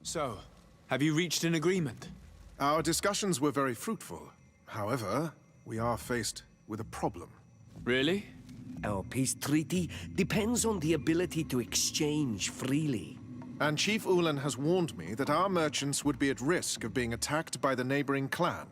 So, have you reached an agreement? Our discussions were very fruitful. However, we are faced with a problem. Really? Our peace treaty depends on the ability to exchange freely. And Chief Ulan has warned me that our merchants would be at risk of being attacked by the neighboring clan.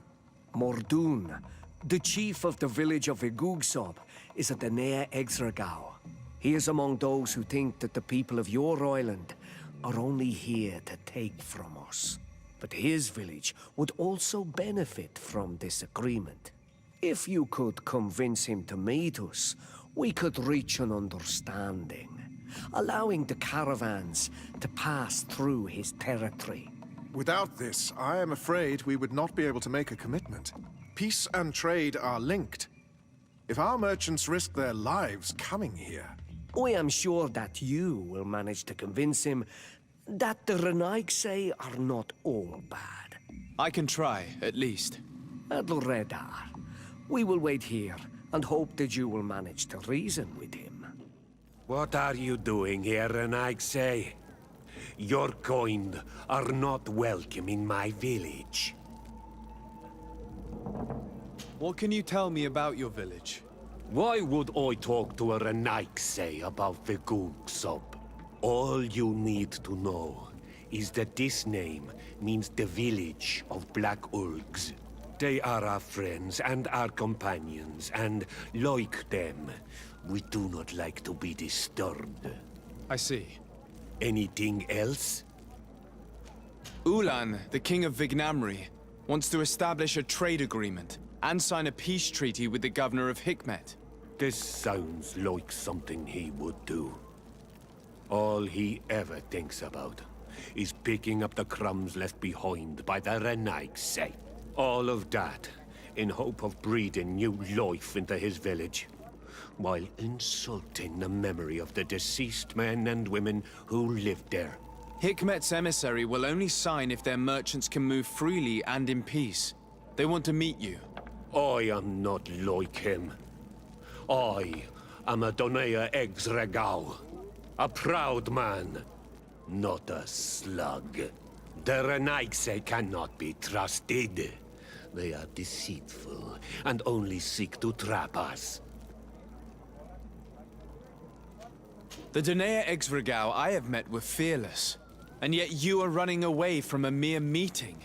Mordoon, the chief of the village of Igugsob, is at the Nea Exregao. He is among those who think that the people of your island are only here to take from us. But his village would also benefit from this agreement. If you could convince him to meet us, we could reach an understanding, allowing the caravans to pass through his territory. Without this, I am afraid we would not be able to make a commitment. Peace and trade are linked. If our merchants risk their lives coming here... I am sure that you will manage to convince him that the Renaigse are not all bad. I can try, at least. Adloredar, we will wait here and hope that you will manage to reason with him. What are you doing here, Renaigse? Your kind are not welcome in my village. What can you tell me about your village? Why would I talk to a Renaigse about the Googsub? All you need to know is that this name means the village of Black Ulgs. They are our friends and our companions, and like them, we do not like to be disturbed. I see. Anything else? Ulan, the king of Vignamri, wants to establish a trade agreement and sign a peace treaty with the governor of Hikmet. This sounds like something he would do. All he ever thinks about is picking up the crumbs left behind by the Renaigse. All of that in hope of breathing new life into his village, while insulting the memory of the deceased men and women who lived there. Hikmet's emissary will only sign if their merchants can move freely and in peace. They want to meet you. I am not like him. I am a Donea Exregao, a proud man, not a slug. The Renaigse cannot be trusted. They are deceitful and only seek to trap us. The Donea Exregao I have met were fearless, and yet you are running away from a mere meeting.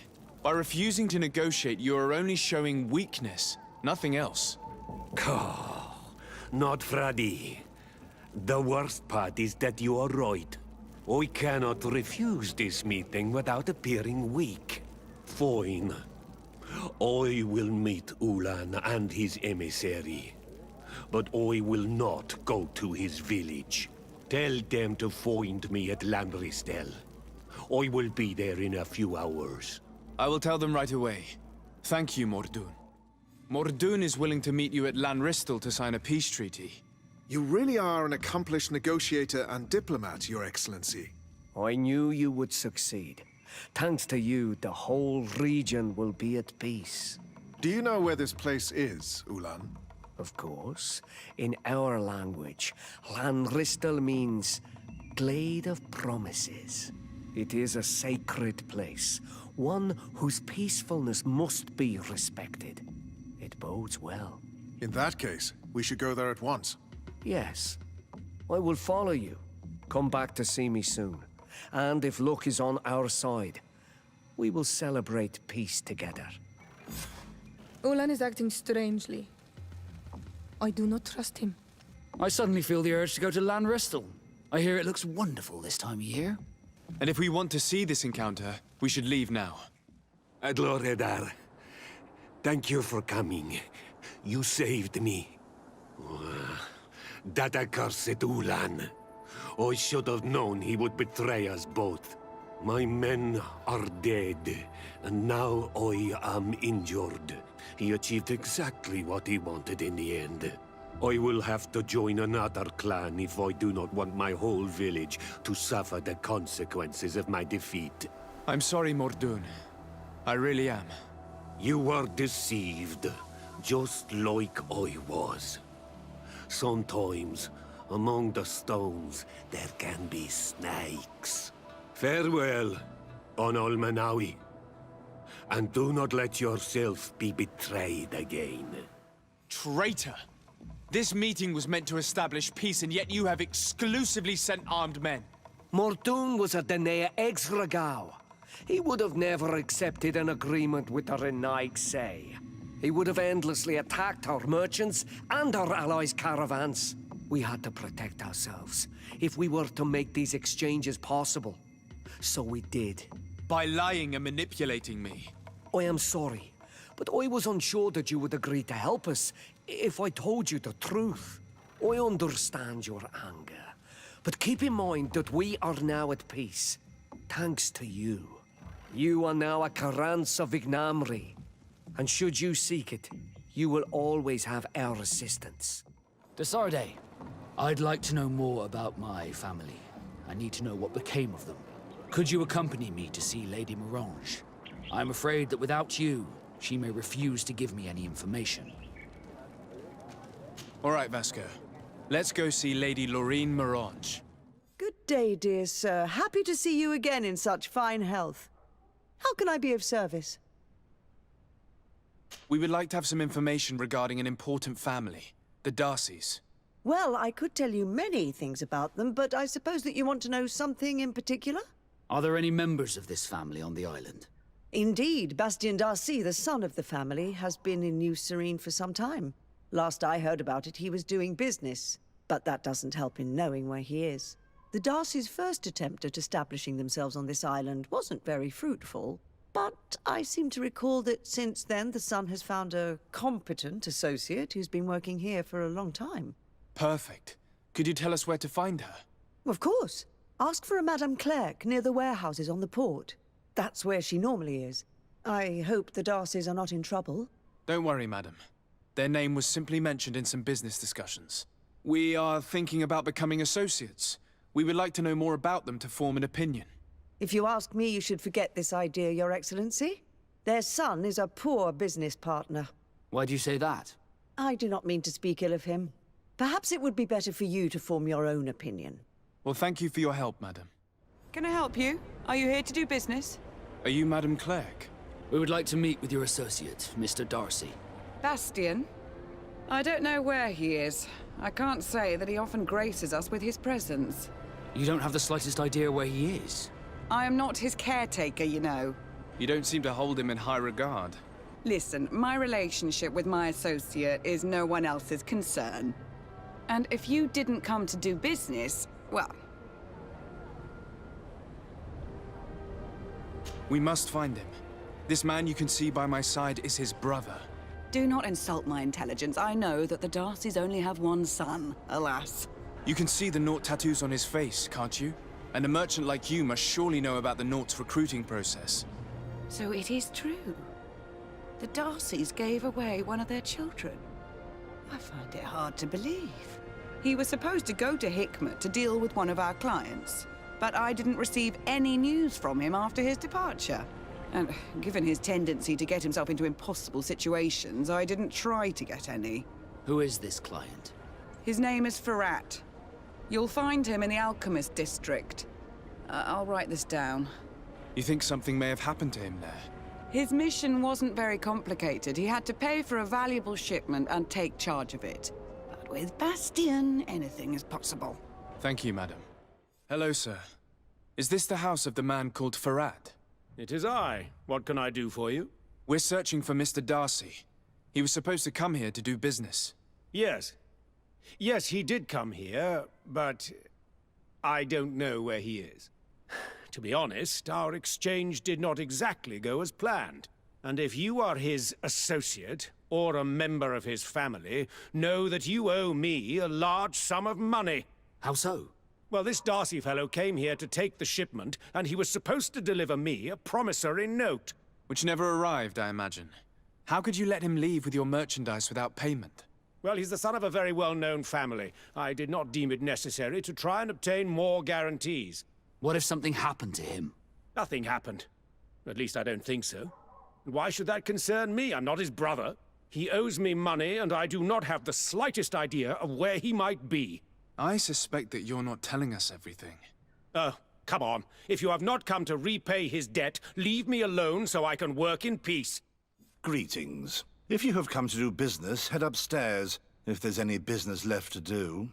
By refusing to negotiate, you are only showing weakness, nothing else. Not Freddy. The worst part is that you are right. I cannot refuse this meeting without appearing weak. Fine. I will meet Ulan and his emissary. But I will not go to his village. Tell them to find me at Lanristel. I will be there in a few hours. I will tell them right away. Thank you, Mordoon. Mordoon is willing to meet you at Lanristel to sign a peace treaty. You really are an accomplished negotiator and diplomat, Your Excellency. I knew you would succeed. Thanks to you, the whole region will be at peace. Do you know where this place is, Ulan? Of course. In our language, Lanristel means Glade of Promises. It is a sacred place, one whose peacefulness must be respected. It bodes well. In that case, we should go there at once. Yes. I will follow you. Come back to see me soon. And if luck is on our side, we will celebrate peace together. Ulan is acting strangely. I do not trust him. I suddenly feel the urge to go to Lanristel. I hear it looks wonderful this time of year. And if we want to see this encounter, we should leave now. Adloredar, thank you for coming. You saved me. That accursed Ulan. I should have known he would betray us both. My men are dead, and now I am injured. He achieved exactly what he wanted in the end. I will have to join another clan if I do not want my whole village to suffer the consequences of my defeat. I'm sorry, Mordoon. I really am. You were deceived, just like I was. Sometimes, among the stones, there can be snakes. Farewell. on Olmenawi. And do not let yourself be betrayed again. Traitor! This meeting was meant to establish peace, and yet you have exclusively sent armed men. Mordoon was a Denea Exregao. He would have never accepted an agreement with the Renaig Say. He would have endlessly attacked our merchants and our allies' caravans. We had to protect ourselves if we were to make these exchanges possible. So we did. By lying and manipulating me. I am sorry, but I was unsure that you would agree to help us if I told you the truth. I understand your anger, but keep in mind that we are now at peace, thanks to you. You are now a Karans of Ignamri, and should you seek it, you will always have our assistance. Desarde, I'd like to know more about my family. I need to know what became of them. Could you accompany me to see Lady Morange? I'm afraid that without you, she may refuse to give me any information. All right, Vasco. Let's go see Lady Loreen Morange. Good day, dear sir. Happy to see you again in such fine health. How can I be of service? We would like to have some information regarding an important family, the Darcys. Well, I could tell you many things about them, but I suppose that you want to know something in particular? Are there any members of this family on the island? Indeed, Bastian Darcy, the son of the family, has been in New Serene for some time. Last I heard about it, he was doing business, but that doesn't help in knowing where he is. The Darcys' first attempt at establishing themselves on this island wasn't very fruitful, but I seem to recall that since then the son has found a competent associate who's been working here for a long time. Perfect. Could you tell us where to find her? Of course. Ask for a Madame Clerc near the warehouses on the port. That's where she normally is. I hope the Darcys are not in trouble. Don't worry, madam. Their name was simply mentioned in some business discussions. We are thinking about becoming associates. We would like to know more about them to form an opinion. If you ask me, you should forget this idea, Your Excellency. Their son is a poor business partner. Why do you say that? I do not mean to speak ill of him. Perhaps it would be better for you to form your own opinion. Well, thank you for your help, madam. Can I help you? Are you here to do business? Are you Madame Clerc? We would like to meet with your associate, Mr. Darcy. Bastian? I don't know where he is. I can't say that he often graces us with his presence. You don't have the slightest idea where he is? I am not his caretaker, you know. You don't seem to hold him in high regard. Listen, my relationship with my associate is no one else's concern. And if you didn't come to do business, well... We must find him. This man you can see by my side is his brother. Do not insult my intelligence. I know that the Darcys only have one son, alas. You can see the Naught tattoos on his face, can't you? And a merchant like you must surely know about the Naught's recruiting process. So it is true. The Darcys gave away one of their children. I find it hard to believe. He was supposed to go to Hikmet to deal with one of our clients, but I didn't receive any news from him after his departure. And given his tendency to get himself into impossible situations, I didn't try to get any. Who is this client? His name is Ferrat. You'll find him in the Alchemist District. I'll write this down. You think something may have happened to him there? His mission wasn't very complicated. He had to pay for a valuable shipment and take charge of it. But with Bastian, anything is possible. Thank you, madam. Hello, sir. Is this the house of the man called Ferrat? It is I. What can I do for you? We're searching for Mr. Darcy. He was supposed to come here to do business. Yes. Yes, he did come here, but I don't know where he is. To be honest, our exchange did not exactly go as planned. And if you are his associate, or a member of his family, know that you owe me a large sum of money. How so? Well, this Darcy fellow came here to take the shipment, and he was supposed to deliver me a promissory note. Which never arrived, I imagine. How could you let him leave with your merchandise without payment? Well, he's the son of a very well-known family. I did not deem it necessary to try and obtain more guarantees. What if something happened to him? Nothing happened. At least I don't think so. Why should that concern me? I'm not his brother. He owes me money, and I do not have the slightest idea of where he might be. I suspect that you're not telling us everything. Oh, Come on, if you have not come to repay his debt, leave me alone so I can work in peace. Greetings. If you have come to do business, head upstairs, if there's any business left to do.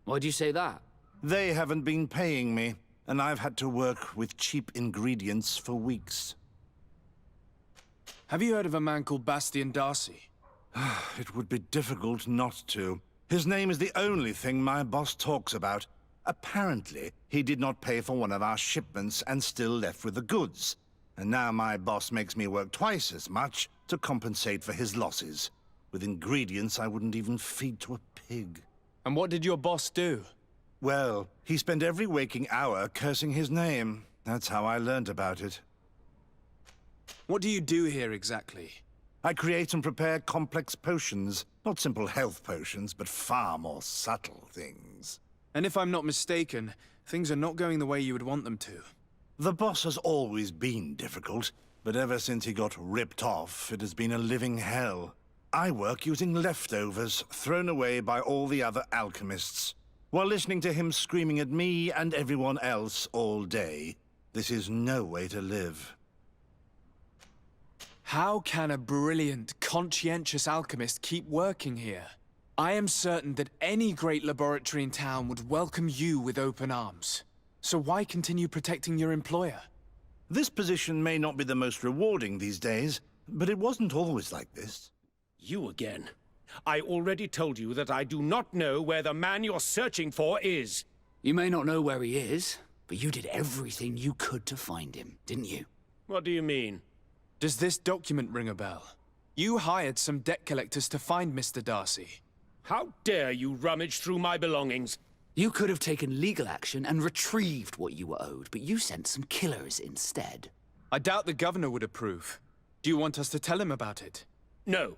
Why'd you say that? They haven't been paying me, and I've had to work with cheap ingredients for weeks. Have you heard of a man called Bastian Darcy? It would be difficult not to. His name is the only thing my boss talks about. Apparently, he did not pay for one of our shipments and still left with the goods. And now my boss makes me work twice as much to compensate for his losses. With ingredients I wouldn't even feed to a pig. And what did your boss do? Well, he spent every waking hour cursing his name. That's how I learned about it. What do you do here exactly? I create and prepare complex potions. Not simple health potions, but far more subtle things. And if I'm not mistaken, things are not going the way you would want them to. The boss has always been difficult, but ever since he got ripped off, it has been a living hell. I work using leftovers thrown away by all the other alchemists, while listening to him screaming at me and everyone else all day. This is no way to live. How can a brilliant, conscientious alchemist keep working here? I am certain that any great laboratory in town would welcome you with open arms. So why continue protecting your employer? This position may not be the most rewarding these days, but it wasn't always like this. You again. I already told you that I do not know where the man you're searching for is. You may not know where he is, but you did everything you could to find him, didn't you? What do you mean? Does this document ring a bell? You hired some debt collectors to find Mr. Darcy. How dare you rummage through my belongings? You could have taken legal action and retrieved what you were owed, but you sent some killers instead. I doubt the governor would approve. Do you want us to tell him about it? No.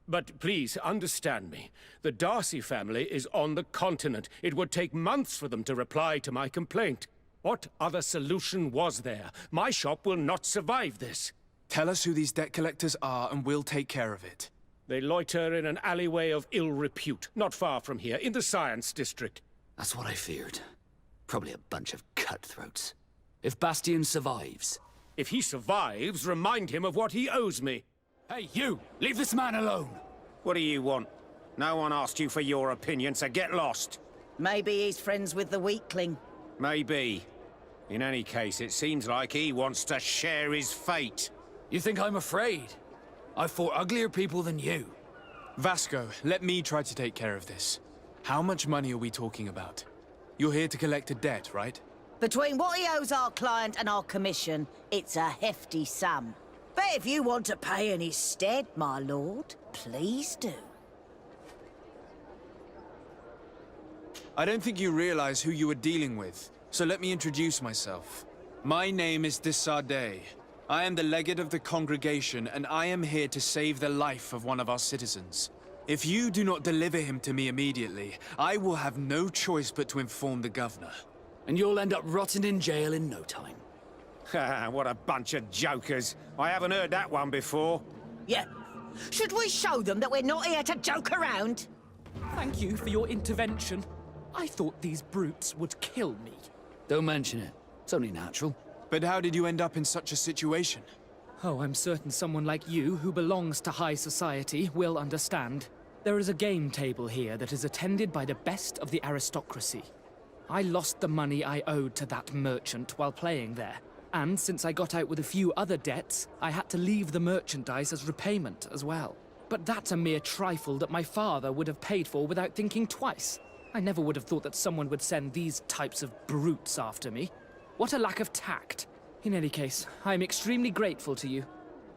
But please, understand me. The Darcy family is on the continent. It would take months for them to reply to my complaint. What other solution was there? My shop will not survive this. Tell us who these debt collectors are and we'll take care of it. They loiter in an alleyway of ill repute, not far from here, in the Science District. That's what I feared. Probably a bunch of cutthroats. If Bastian survives... If he survives, remind him of what he owes me. Hey, you! Leave this man alone! What do you want? No one asked you for your opinion, so get lost. Maybe he's friends with the weakling. Maybe. In any case, it seems like he wants to share his fate. You think I'm afraid? I fought uglier people than you. Vasco, let me try to take care of this. How much money are we talking about? You're here to collect a debt, right? Between what he owes our client and our commission, it's a hefty sum. But if you want to pay in his stead, my lord, please do. I don't think you realize who you are dealing with, so let me introduce myself. My name is de Sardet. I am the legate of the congregation, and I am here to save the life of one of our citizens. If you do not deliver him to me immediately, I will have no choice but to inform the governor. And you'll end up rotting in jail in no time. What a bunch of jokers. I haven't heard that one before. Yeah. Should we show them that we're not here to joke around? Thank you for your intervention. I thought these brutes would kill me. Don't mention it. It's only natural. But how did you end up in such a situation? Oh, I'm certain someone like you, who belongs to high society, will understand. There is a game table here that is attended by the best of the aristocracy. I lost the money I owed to that merchant while playing there. And since I got out with a few other debts, I had to leave the merchandise as repayment as well. But that's a mere trifle that my father would have paid for without thinking twice. I never would have thought that someone would send these types of brutes after me. What a lack of tact. In any case, I am extremely grateful to you.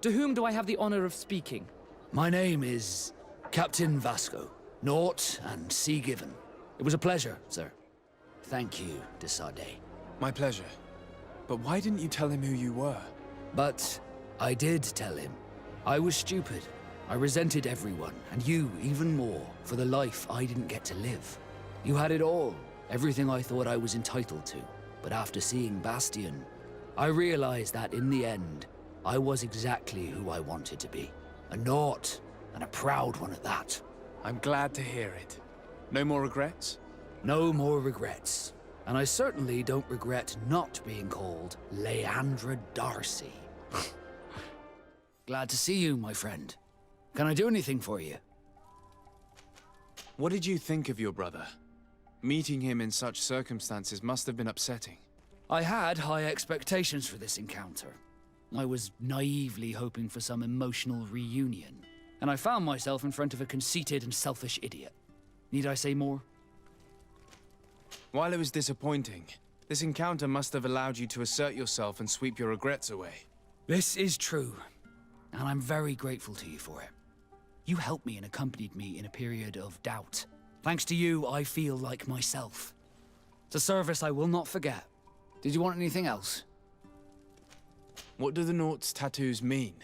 To whom do I have the honor of speaking? My name is Captain Vasco. Naught and Sea Given. It was a pleasure, sir. Thank you, de Sardet. My pleasure. But why didn't you tell him who you were? But I did tell him. I was stupid. I resented everyone, and you even more, for the life I didn't get to live. You had it all, everything I thought I was entitled to. But after seeing Bastian, I realized that in the end, I was exactly who I wanted to be. A Naught, and a proud one at that. I'm glad to hear it. No more regrets? No more regrets. And I certainly don't regret not being called Leandra Darcy. Glad to see you, my friend. Can I do anything for you? What did you think of your brother? Meeting him in such circumstances must have been upsetting. I had high expectations for this encounter. I was naively hoping for some emotional reunion, and I found myself in front of a conceited and selfish idiot. Need I say more? While it was disappointing, this encounter must have allowed you to assert yourself and sweep your regrets away. This is true, and I'm very grateful to you for it. You helped me and accompanied me in a period of doubt. Thanks to you, I feel like myself. It's a service I will not forget. Did you want anything else? What do the Naught's tattoos mean?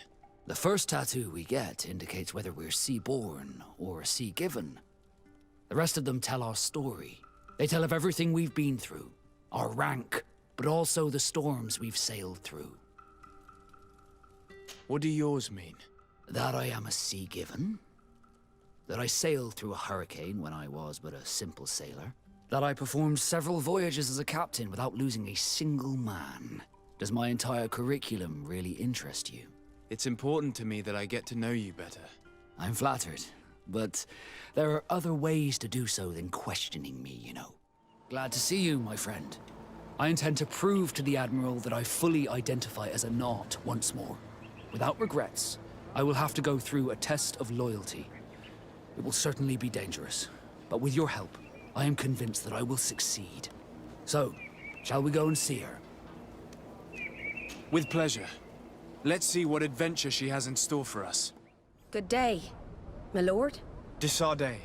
The first tattoo we get indicates whether we're sea-born or sea-given. The rest of them tell our story. They tell of everything we've been through, our rank, but also the storms we've sailed through. What do yours mean? That I am a sea-given. That I sailed through a hurricane when I was but a simple sailor. That I performed several voyages as a captain without losing a single man. Does my entire curriculum really interest you? It's important to me that I get to know you better. I'm flattered, but there are other ways to do so than questioning me, you know. Glad to see you, my friend. I intend to prove to the Admiral that I fully identify as a Naught once more. Without regrets, I will have to go through a test of loyalty. It will certainly be dangerous, but with your help, I am convinced that I will succeed. So, shall we go and see her? With pleasure. Let's see what adventure she has in store for us. Good day, my lord. Desardet.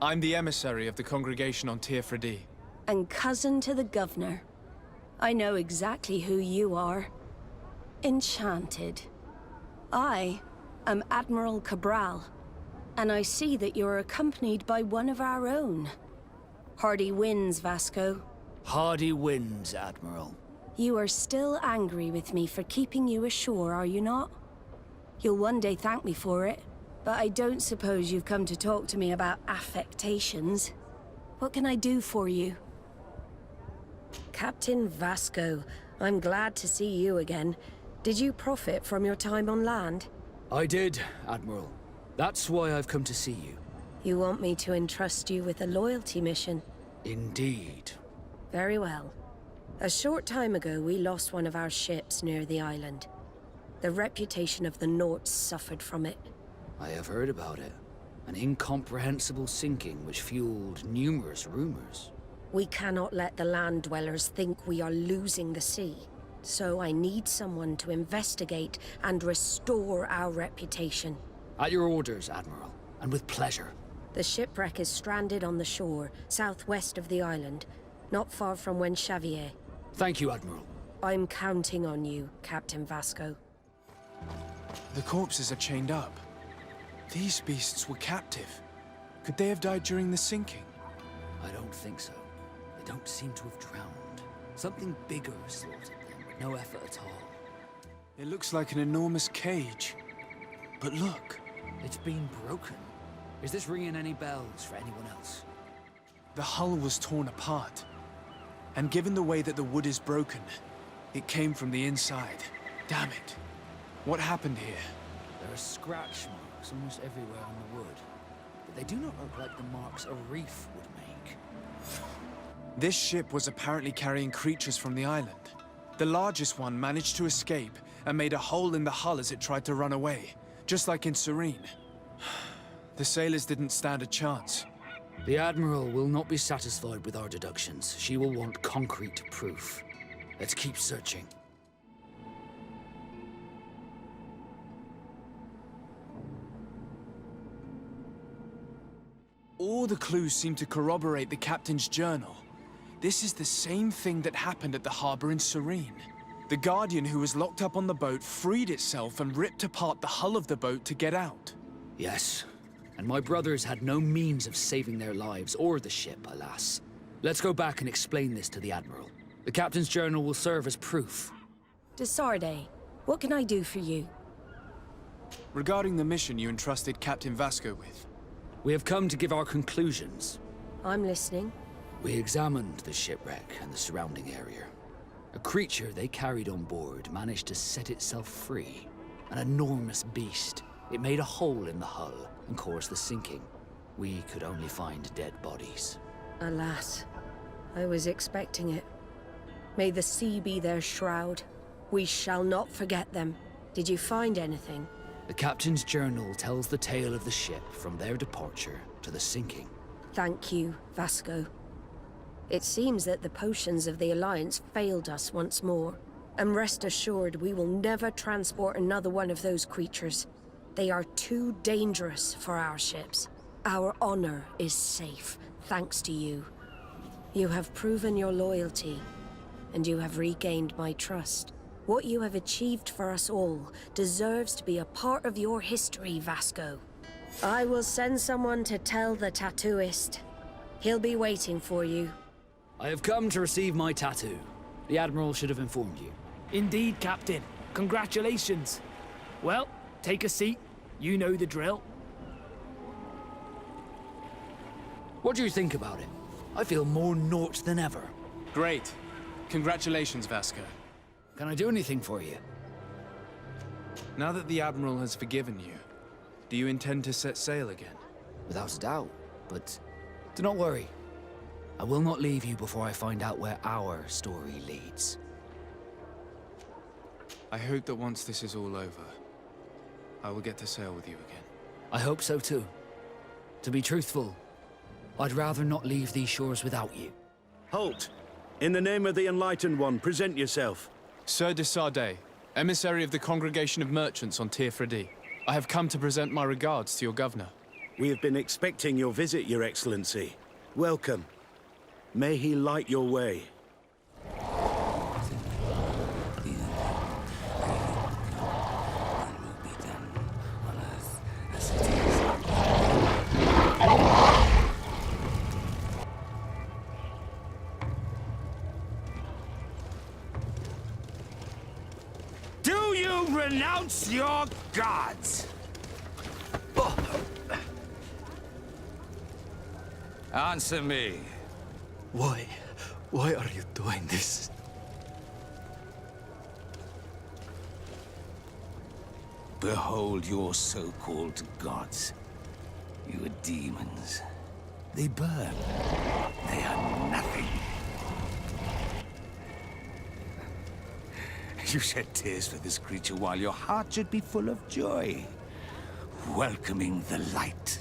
I'm the emissary of the congregation on Tir-Fredi. And cousin to the governor. I know exactly who you are. Enchanted. I am Admiral Cabral, and I see that you're accompanied by one of our own. Hardy winds, Vasco. Hardy winds, Admiral. You are still angry with me for keeping you ashore, are you not? You'll one day thank me for it, but I don't suppose you've come to talk to me about affectations. What can I do for you? Captain Vasco, I'm glad to see you again. Did you profit from your time on land? I did, Admiral. That's why I've come to see you. You want me to entrust you with a loyalty mission? Indeed. Very well. A short time ago, we lost one of our ships near the island. The reputation of the Naught suffered from it. I have heard about it. An incomprehensible sinking which fueled numerous rumors. We cannot let the land dwellers think we are losing the sea. So I need someone to investigate and restore our reputation. At your orders, Admiral, and with pleasure. The shipwreck is stranded on the shore, southwest of the island, not far from Xavier. Thank you, Admiral. I'm counting on you, Captain Vasco. The corpses are chained up. These beasts were captive. Could they have died during the sinking? I don't think so. They don't seem to have drowned. Something bigger slaughtered them, with no effort at all. It looks like an enormous cage. But look. It's been broken. Is this ringing any bells for anyone else? The hull was torn apart. And given the way that the wood is broken, it came from the inside. Damn it. What happened here? There are scratch marks almost everywhere on the wood. But they do not look like the marks a reef would make. This ship was apparently carrying creatures from the island. The largest one managed to escape and made a hole in the hull as it tried to run away, just like in Serene. The sailors didn't stand a chance. The Admiral will not be satisfied with our deductions. She will want concrete proof. Let's keep searching. All the clues seem to corroborate the captain's journal. This is the same thing that happened at the harbor in Serene. The Guardian who was locked up on the boat freed itself and ripped apart the hull of the boat to get out. Yes. And my brothers had no means of saving their lives or the ship, alas. Let's go back and explain this to the Admiral. The captain's journal will serve as proof. Desardet, what can I do for you? Regarding the mission you entrusted Captain Vasco with. We have come to give our conclusions. I'm listening. We examined the shipwreck and the surrounding area. A creature they carried on board managed to set itself free. An enormous beast. It made a hole in the hull and caused the sinking. We could only find dead bodies. Alas, I was expecting it. May the sea be their shroud. We shall not forget them. Did you find anything? The captain's journal tells the tale of the ship from their departure to the sinking. Thank you, Vasco. It seems that the potions of the Alliance failed us once more. And rest assured, we will never transport another one of those creatures. They are too dangerous for our ships. Our honor is safe, thanks to you. You have proven your loyalty, and you have regained my trust. What you have achieved for us all deserves to be a part of your history, Vasco. I will send someone to tell the tattooist. He'll be waiting for you. I have come to receive my tattoo. The Admiral should have informed you. Indeed, Captain. Congratulations. Well, take a seat. You know the drill. What do you think about it? I feel more Naught than ever. Great. Congratulations, Vasco. Can I do anything for you? Now that the Admiral has forgiven you, do you intend to set sail again? Without a doubt, but do not worry. I will not leave you before I find out where our story leads. I hope that once this is all over, I will get to sail with you again. I hope so too. To be truthful, I'd rather not leave these shores without you. Halt! In the name of the Enlightened One, present yourself. Sir de Sardet, emissary of the Congregation of Merchants on Tirfredi. I have come to present my regards to your governor. We have been expecting your visit, Your Excellency. Welcome. May he light your way. Do you renounce your gods? Answer me. Why are you doing this? Behold your so-called gods. You are demons. They burn. They are nothing. You shed tears for this creature while your heart should be full of joy, welcoming the light.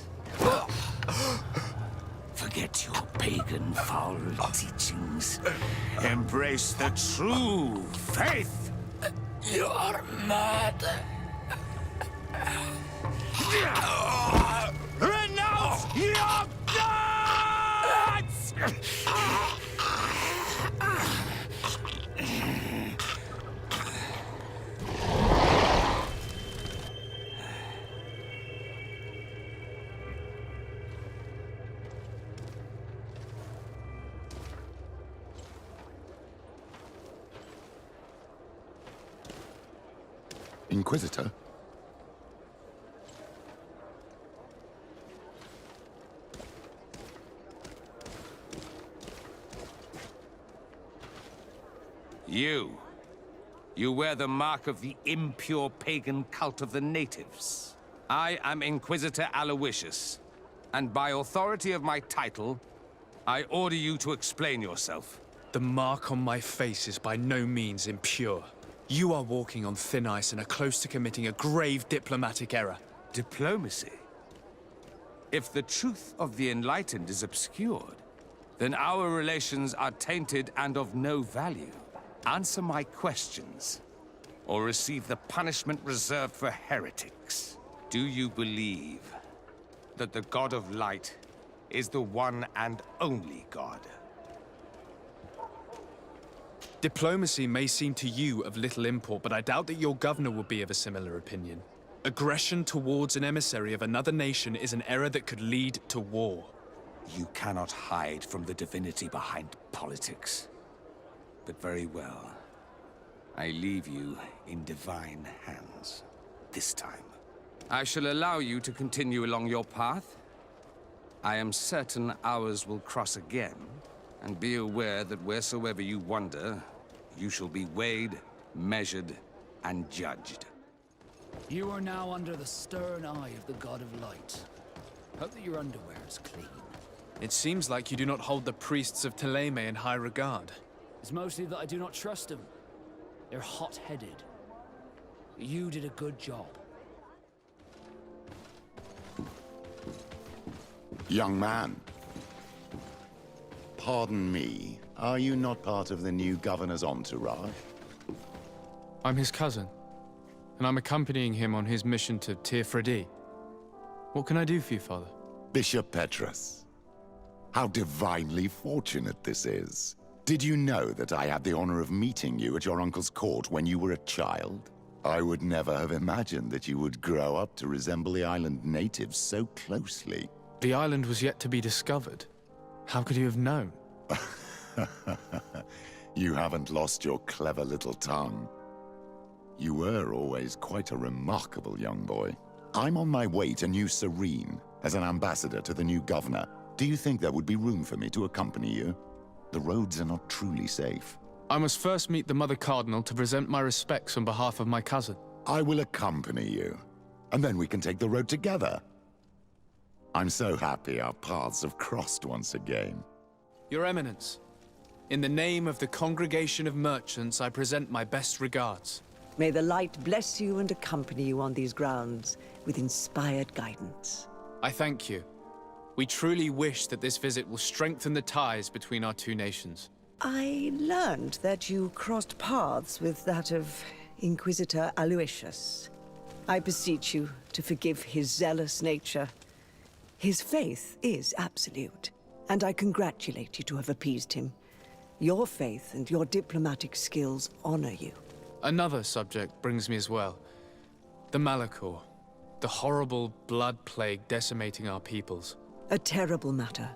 Forget your pagan foul teachings. Embrace the true faith. You are mad. Renounce your gods! Inquisitor? You wear the mark of the impure pagan cult of the natives. I am Inquisitor Aloysius, and by authority of my title, I order you to explain yourself. The mark on my face is by no means impure. You are walking on thin ice and are close to committing a grave diplomatic error. Diplomacy? If the truth of the Enlightened is obscured, then our relations are tainted and of no value. Answer my questions, or receive the punishment reserved for heretics. Do you believe that the God of Light is the one and only God? Diplomacy may seem to you of little import, but I doubt that your governor will be of a similar opinion. Aggression towards an emissary of another nation is an error that could lead to war. You cannot hide from the divinity behind politics. But very well. I leave you in divine hands. This time. I shall allow you to continue along your path. I am certain ours will cross again, And be aware that wheresoever you wander, you shall be weighed, measured, and judged. You are now under the stern eye of the God of Light. Hope that your underwear is clean. It seems like you do not hold the priests of Thélème in high regard. It's mostly that I do not trust them. They're hot-headed. You did a good job. Young man. Pardon me, are you not part of the new governor's entourage? I'm his cousin, and I'm accompanying him on his mission to Tir-Fredi. What can I do for you, Father? Bishop Petrus. How divinely fortunate this is. Did you know that I had the honor of meeting you at your uncle's court when you were a child? I would never have imagined that you would grow up to resemble the island natives so closely. The island was yet to be discovered. How could you have known? You haven't lost your clever little tongue. You were always quite a remarkable young boy. I'm on my way to New Serene as an ambassador to the new governor. Do you think there would be room for me to accompany you? The roads are not truly safe. I must first meet the Mother Cardinal to present my respects on behalf of my cousin. I will accompany you, and then we can take the road together. I'm so happy our paths have crossed once again. Your Eminence, in the name of the Congregation of Merchants, I present my best regards. May the light bless you and accompany you on these grounds with inspired guidance. I thank you. We truly wish that this visit will strengthen the ties between our two nations. I learned that you crossed paths with that of Inquisitor Aloysius. I beseech you to forgive his zealous nature. His faith is absolute, and I congratulate you to have appeased him. Your faith and your diplomatic skills honor you. Another subject brings me as well. The Malachor. The horrible blood plague decimating our peoples. A terrible matter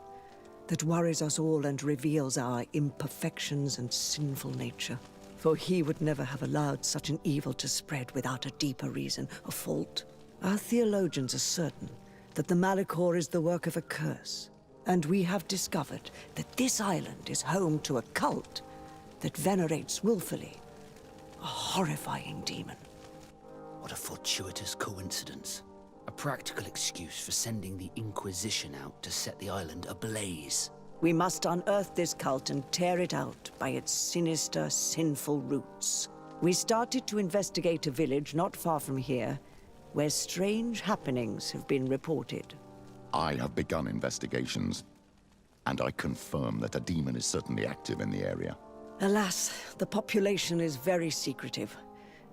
that worries us all and reveals our imperfections and sinful nature. For he would never have allowed such an evil to spread without a deeper reason, a fault. Our theologians are certain that the Malachor is the work of a curse, and we have discovered that this island is home to a cult that venerates willfully a horrifying demon. What a fortuitous coincidence. A practical excuse for sending the Inquisition out to set the island ablaze. We must unearth this cult and tear it out by its sinister, sinful roots. We started to investigate a village not far from here, where strange happenings have been reported. I have begun investigations, and I confirm that a demon is certainly active in the area. Alas, the population is very secretive,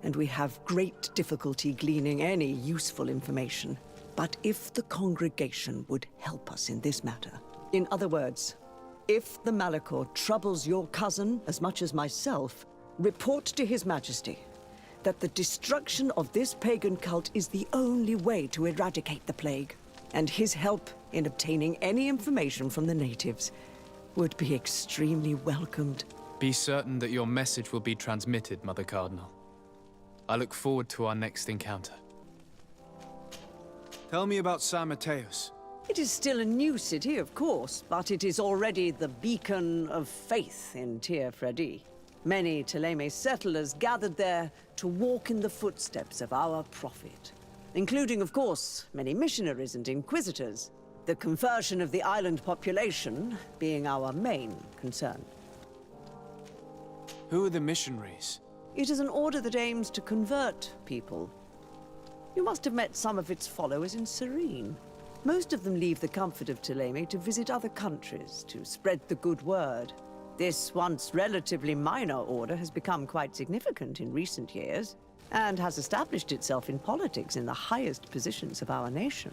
and we have great difficulty gleaning any useful information. But if the congregation would help us in this matter, in other words, if the Malachor troubles your cousin as much as myself, report to His Majesty that the destruction of this pagan cult is the only way to eradicate the plague, and his help in obtaining any information from the natives would be extremely welcomed. Be certain that your message will be transmitted, Mother Cardinal. I look forward to our next encounter. Tell me about San Mateus. It is still a new city, of course, but it is already the beacon of faith in Tir-Fredi. Many Thélème settlers gathered there to walk in the footsteps of our prophet, including, of course, many missionaries and inquisitors, the conversion of the island population being our main concern. Who are the missionaries? It is an order that aims to convert people. You must have met some of its followers in Serene. Most of them leave the comfort of Thélème to visit other countries, to spread the good word. This once relatively minor order has become quite significant in recent years, and has established itself in politics in the highest positions of our nation.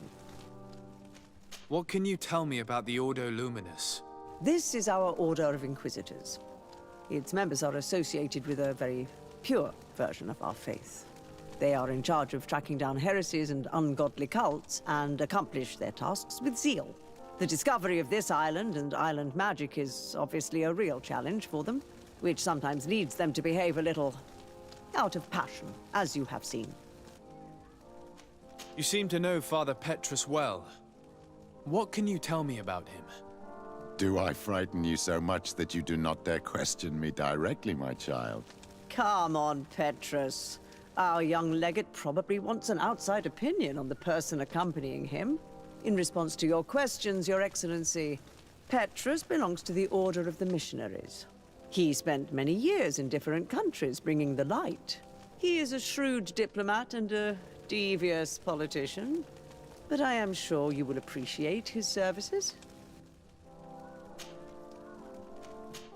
What can you tell me about the Ordo Luminus? This is our Order of Inquisitors. Its members are associated with a very pure version of our faith. They are in charge of tracking down heresies and ungodly cults, and accomplish their tasks with zeal. The discovery of this island and island magic is obviously a real challenge for them, which sometimes leads them to behave a little out of passion, as you have seen. You seem to know Father Petrus well. What can you tell me about him? Do I frighten you so much that you do not dare question me directly, my child? Come on, Petrus. Our young legate probably wants an outside opinion on the person accompanying him. In response to your questions, Your Excellency, Petrus belongs to the Order of the Missionaries. He spent many years in different countries bringing the light. He is a shrewd diplomat and a devious politician, but I am sure you will appreciate his services.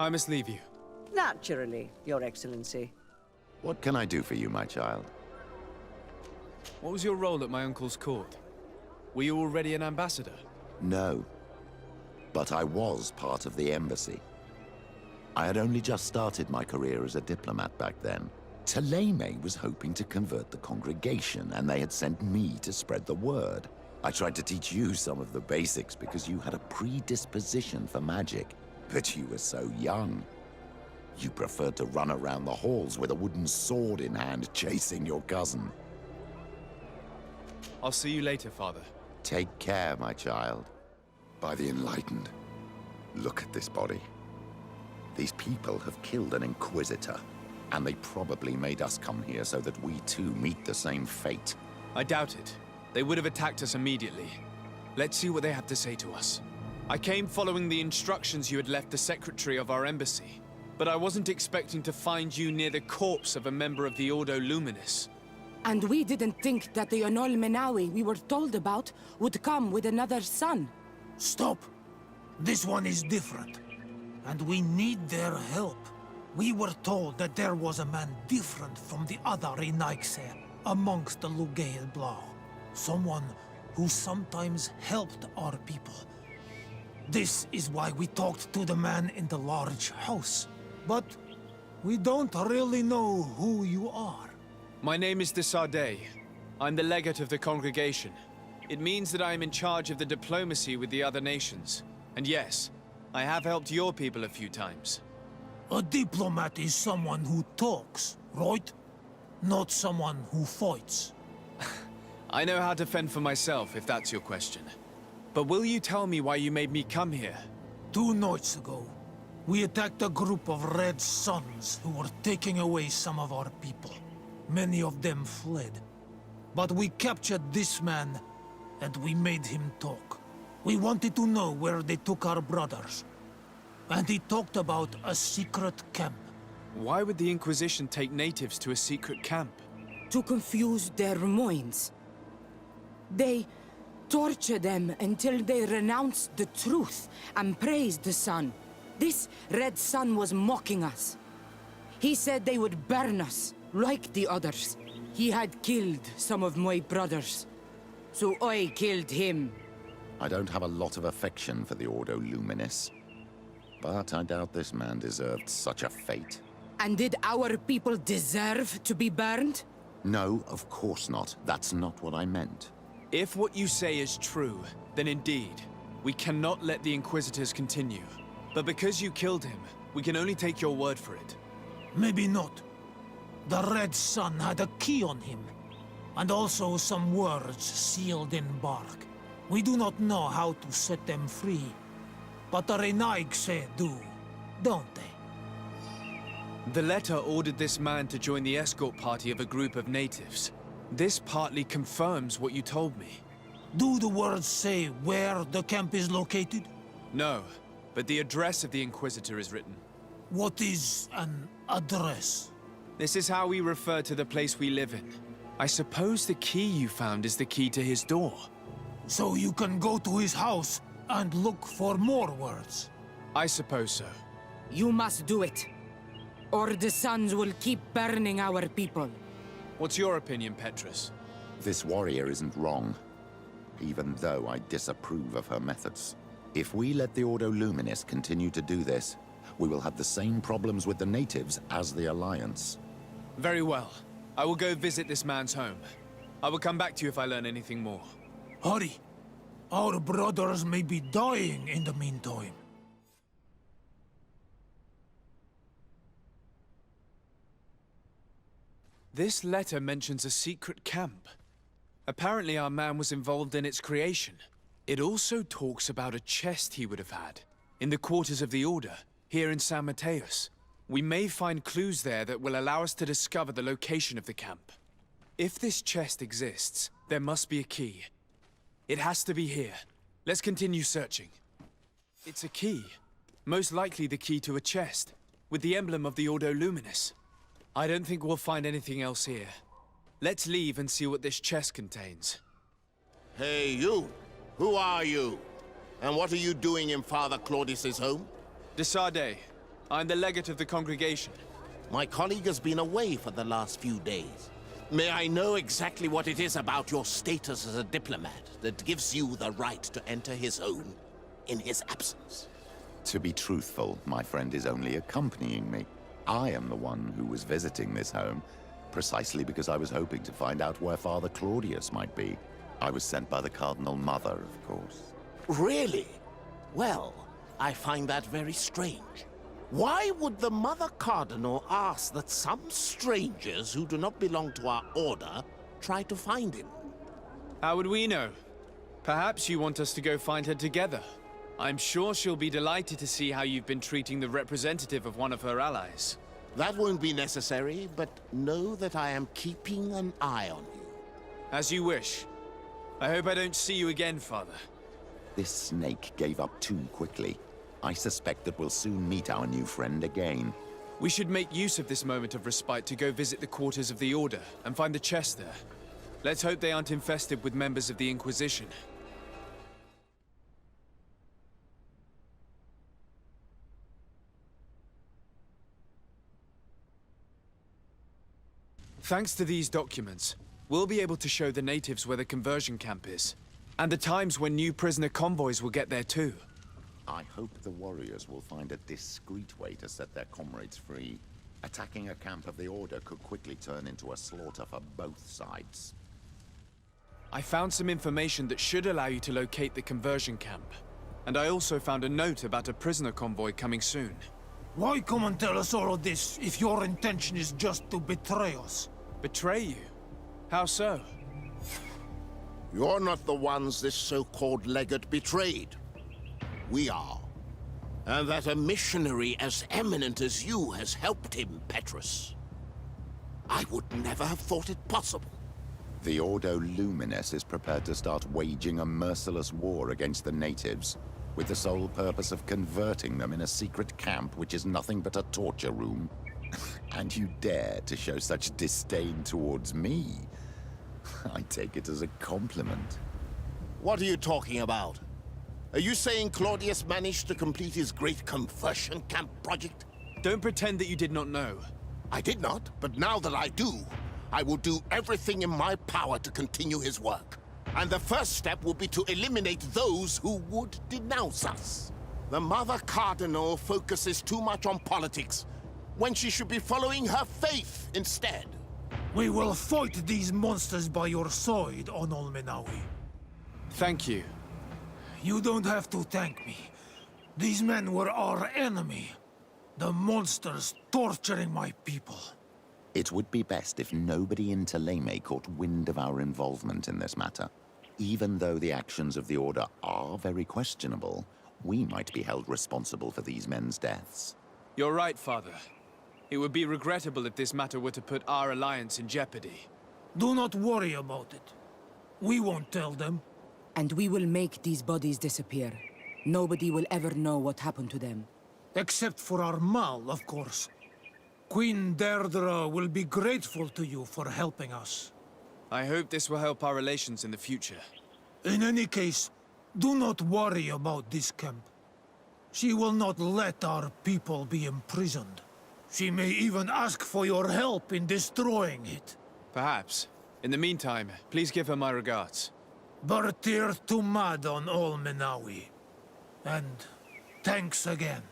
I must leave you. Naturally, Your Excellency. What can I do for you, my child? What was your role at my uncle's court? Were you already an ambassador? No. But I was part of the embassy. I had only just started my career as a diplomat back then. Taleme was hoping to convert the congregation, and they had sent me to spread the word. I tried to teach you some of the basics because you had a predisposition for magic, but you were so young. You preferred to run around the halls with a wooden sword in hand, chasing your cousin. I'll see you later, Father. Take care, my child. By the Enlightened, look at this body. These people have killed an Inquisitor, and they probably made us come here so that we too meet the same fate. I doubt it. They would have attacked us immediately. Let's see what they have to say to us. I came following the instructions you had left the secretary of our embassy, but I wasn't expecting to find you near the corpse of a member of the Ordo Luminis. And we didn't think that the Anol Menawi we were told about would come with another son. Stop! This one is different, and we need their help. We were told that there was a man different from the other Renaigse amongst the Lugaid Blau. Someone who sometimes helped our people. This is why we talked to the man in the large house. But we don't really know who you are. My name is de Sardet. I'm the legate of the congregation. It means that I am in charge of the diplomacy with the other nations. And yes, I have helped your people a few times. A diplomat is someone who talks, right? Not someone who fights. I know how to fend for myself, if that's your question. But will you tell me why you made me come here? 2 nights ago, we attacked a group of Red Suns who were taking away some of our people. Many of them fled. But we captured this man, and we made him talk. We wanted to know where they took our brothers. And he talked about a secret camp. Why would the Inquisition take natives to a secret camp? To confuse their minds. They torture them until they renounce the truth and praise the sun. This Red Sun was mocking us. He said they would burn us, like the others. He had killed some of my brothers, so I killed him. I don't have a lot of affection for the Ordo Luminis, but I doubt this man deserved such a fate. And did our people deserve to be burned? No, of course not. That's not what I meant. If what you say is true, then indeed, we cannot let the Inquisitors continue. But because you killed him, we can only take your word for it. Maybe not. The Red Sun had a key on him, and also some words sealed in bark. We do not know how to set them free, but the Renaigse do, don't they? The letter ordered this man to join the escort party of a group of natives. This partly confirms what you told me. Do the words say where the camp is located? No, but the address of the Inquisitor is written. What is an address? This is how we refer to the place we live in. I suppose the key you found is the key to his door. So you can go to his house and look for more words? I suppose so. You must do it, or the suns will keep burning our people. What's your opinion, Petrus? This warrior isn't wrong, even though I disapprove of her methods. If we let the Ordo Luminis continue to do this, we will have the same problems with the natives as the Alliance. Very well. I will go visit this man's home. I will come back to you if I learn anything more. Hurry! Our brothers may be dying in the meantime. This letter mentions a secret camp. Apparently our man was involved in its creation. It also talks about a chest he would have had. in the quarters of the Order, here in San Mateus. We may find clues there that will allow us to discover the location of the camp. If this chest exists, there must be a key. It has to be here. Let's continue searching. It's a key. Most likely the key to a chest, with the emblem of the Ordo Luminis. I don't think we'll find anything else here. Let's leave and see what this chest contains. Hey, you! Who are you? And what are you doing in Father Claudius's home? De Sardet. I'm the legate of the congregation. My colleague has been away for the last few days. May I know exactly what it is about your status as a diplomat that gives you the right to enter his home in his absence? To be truthful, my friend is only accompanying me. I am the one who was visiting this home, precisely because I was hoping to find out where Father Claudius might be. I was sent by the Cardinal Mother, of course. Really? Well, I find that very strange. Why would the Mother Cardinal ask that some strangers who do not belong to our order try to find him? How would we know? Perhaps you want us to go find her together. I'm sure she'll be delighted to see how you've been treating the representative of one of her allies. That won't be necessary, but know that I am keeping an eye on you. As you wish. I hope I don't see you again, Father. This snake gave up too quickly. I suspect that we'll soon meet our new friend again. We should make use of this moment of respite to go visit the quarters of the Order and find the chest there. Let's hope they aren't infested with members of the Inquisition. Thanks to these documents, we'll be able to show the natives where the conversion camp is, and the times when new prisoner convoys will get there too. I hope the warriors will find a discreet way to set their comrades free. Attacking a camp of the Order could quickly turn into a slaughter for both sides. I found some information that should allow you to locate the conversion camp. And I also found a note about a prisoner convoy coming soon. Why come and tell us all of this if your intention is just to betray us? Betray you? How so? You're not the ones this so-called legate betrayed. We are. And that a missionary as eminent as you has helped him, Petrus. I would never have thought it possible. The Ordo Luminis is prepared to start waging a merciless war against the natives, with the sole purpose of converting them in a secret camp which is nothing but a torture room. And you dare to show such disdain towards me? I take it as a compliment. What are you talking about? Are you saying Claudius managed to complete his great conversion camp project? Don't pretend that you did not know. I did not, but now that I do, I will do everything in my power to continue his work. And the first step will be to eliminate those who would denounce us. The Mother Cardinal focuses too much on politics, when she should be following her faith instead. We will fight these monsters by your side, Onol Menawi. Thank you. You don't have to thank me. These men were our enemy. The monsters torturing my people. It would be best if nobody in Teleme caught wind of our involvement in this matter. Even though the actions of the Order are very questionable, we might be held responsible for these men's deaths. You're right, Father. It would be regrettable if this matter were to put our alliance in jeopardy. Do not worry about it. We won't tell them. And we will make these bodies disappear. Nobody will ever know what happened to them. Except for our Mal, of course. Queen Deirdre will be grateful to you for helping us. I hope this will help our relations in the future. In any case, do not worry about this camp. She will not let our people be imprisoned. She may even ask for your help in destroying it. Perhaps. In the meantime, please give her my regards. Bartir Tumad on all Menawi. And thanks again.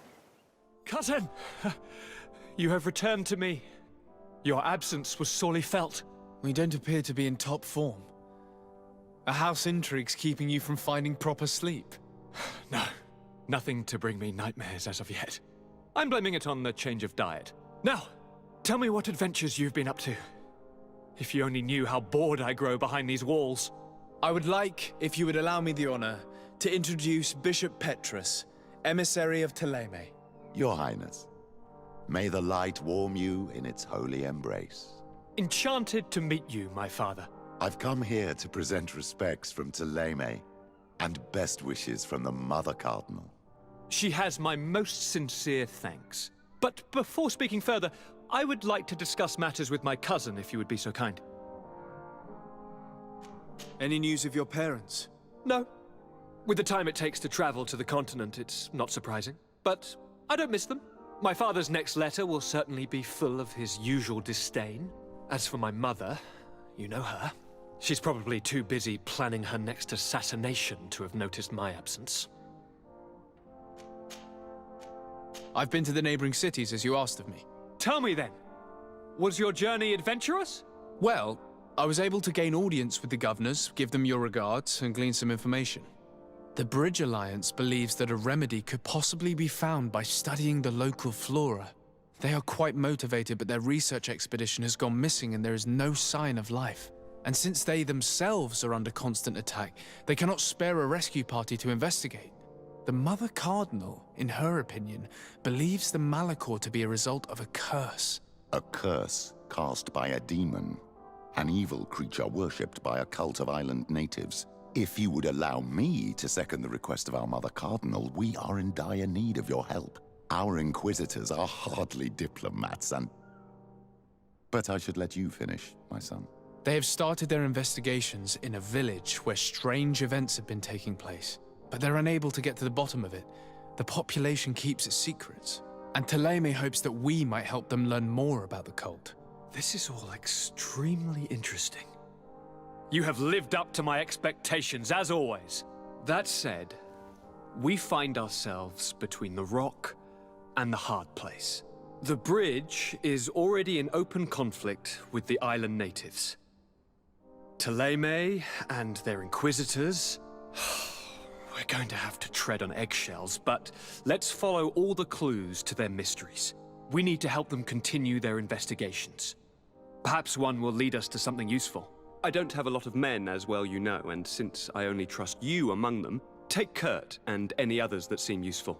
Cousin! You have returned to me. Your absence was sorely felt. We don't appear to be in top form. A house intrigue's keeping you from finding proper sleep. No, nothing to bring me nightmares as of yet. I'm blaming it on the change of diet. Now, tell me what adventures you've been up to. If you only knew how bored I grow behind these walls. I would like, if you would allow me the honor, to introduce Bishop Petrus, emissary of Thélème. Your Highness, may the light warm you in its holy embrace. Enchanted to meet you, my father. I've come here to present respects from Thélème, and best wishes from the Mother Cardinal. She has my most sincere thanks. But before speaking further, I would like to discuss matters with my cousin, if you would be so kind. Any news of your parents? No. With the time it takes to travel to the continent, it's not surprising. But I don't miss them. My father's next letter will certainly be full of his usual disdain. As for my mother, you know her. She's probably too busy planning her next assassination to have noticed my absence. I've been to the neighboring cities, as you asked of me. Tell me then, was your journey adventurous? Well, I was able to gain audience with the governors, give them your regards, and glean some information. The Bridge Alliance believes that a remedy could possibly be found by studying the local flora. They are quite motivated, but their research expedition has gone missing and there is no sign of life. And since they themselves are under constant attack, they cannot spare a rescue party to investigate. The Mother Cardinal, in her opinion, believes the Malachor to be a result of a curse. A curse cast by a demon. An evil creature worshipped by a cult of island natives. If you would allow me to second the request of our Mother Cardinal, we are in dire need of your help. Our Inquisitors are hardly diplomats and... But I should let you finish, my son. They have started their investigations in a village where strange events have been taking place. But they're unable to get to the bottom of it. The population keeps its secrets. And Thélème hopes that we might help them learn more about the cult. This is all extremely interesting. You have lived up to my expectations, as always. That said, we find ourselves between the rock and the hard place. The bridge is already in open conflict with the island natives. Thélème and their Inquisitors... We're going to have to tread on eggshells, but let's follow all the clues to their mysteries. We need to help them continue their investigations. Perhaps one will lead us to something useful. I don't have a lot of men, as well you know, and since I only trust you among them, take Kurt and any others that seem useful.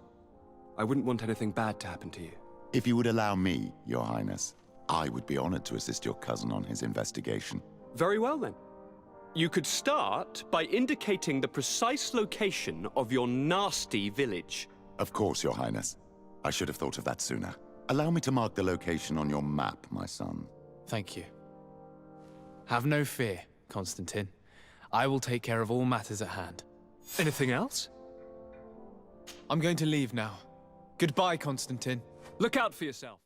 I wouldn't want anything bad to happen to you. If you would allow me, Your Highness, I would be honored to assist your cousin on his investigation. Very well, then. You could start by indicating the precise location of your nasty village. Of course, Your Highness. I should have thought of that sooner. Allow me to mark the location on your map, my son. Thank you. Have no fear, Constantine. I will take care of all matters at hand. Anything else? I'm going to leave now. Goodbye, Constantine. Look out for yourself.